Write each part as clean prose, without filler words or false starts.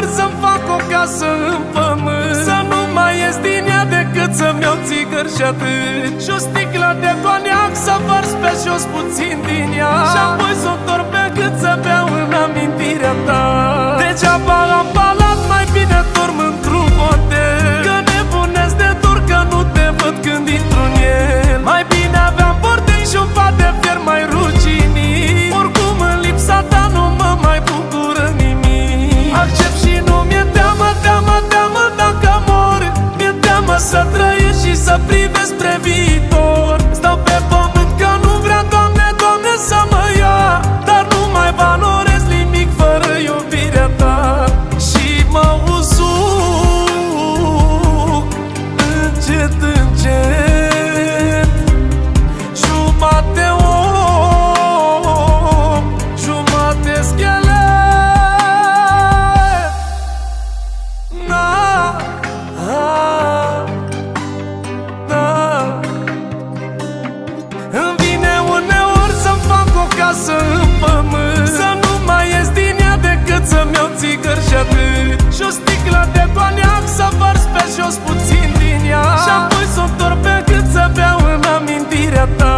uneori să-mi fac o casă în pământ, să nu mai ies din ea decât să-mi iau țigări și atât, și o sticlă de coniac să vărs pe jos puțin din ea, și apoi să o întorc pe gât să beau în amintirea ta. Degeaba am palat, mai bine dorm într-un hotel, că nebunesc de dor că nu te văd când intru în el. Mai bine aveam bordei și un pat de fier mai ruginit, oricum în lipsa ta nu mă mai bucură nimic. Accept și nu mi-e teamă, teamă, teamă dacă mor, mi-e teamă să trăiesc și să privesc spre viitor. Stau pe pământ că nu vrea, Doamne, Doamne, să mă ia, dar nu mai valorez nimic fără iubirea ta. Și mă usuc încet, încet, jumate om, jumate schelet. Na, îmi vine uneori să-mi fac o casă în pământ, să nu mai ies din ea decât să-mi iau țigări și atât, și o sticlă de coniac să vărs pe jos puțin din ea, și apoi să o întorc pe gât să beau în amintirea ta.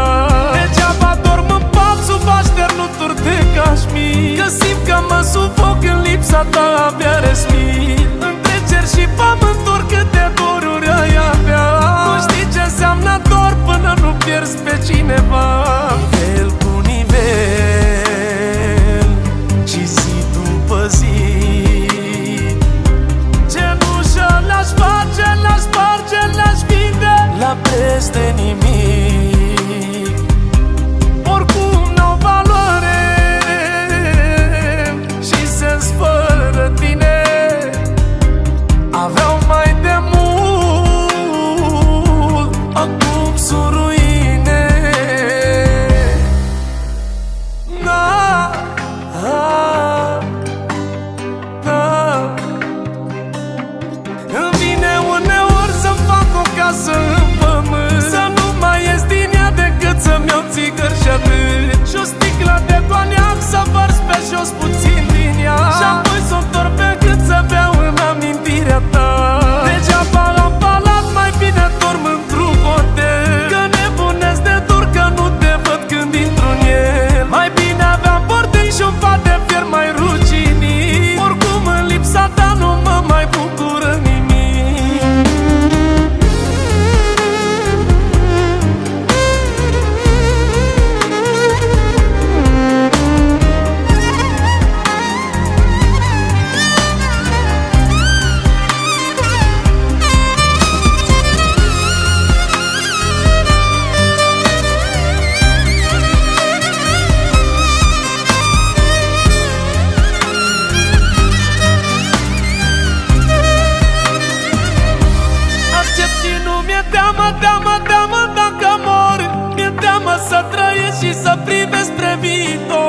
Degeaba dorm în pat sub așternuturi de cașmir, că simt că mă sufoc în lipsa ta, abia respir. Între cer și pământ oricâte doruri ai avea, nu știi ce înseamnă dor până nu pierzi pe cineva. Nivel cu nivel și zi după zi, cenușă l-aș face, l-aș sparge, l-aș vinde la preț de nimic. Oricum n-au valoare și sens fără tine aveau mai de mult, acum sunt ruine. Na, îmi vine uneori să-mi fac o casă în pământ, să nu mai ies din ea decât să-mi iau țigări și atât, și o sticlă de coniac să vărs pe jos puțin din ea, și apoi să o întorc pe gât să beau în amintirea ta. Degeaba am palat, mai bine dorm într-un hotel, că nebunesc de dor că nu te văd când intru în el. Mai bine aveam bordei și un pat de fier mai ruginit, oricum în lipsa ta nu mă mai bucură nimic. Accept și nu mi-e teamă, teamă, teamă dacă mor, mi-e teamă să trăiesc și să privesc spre viitor.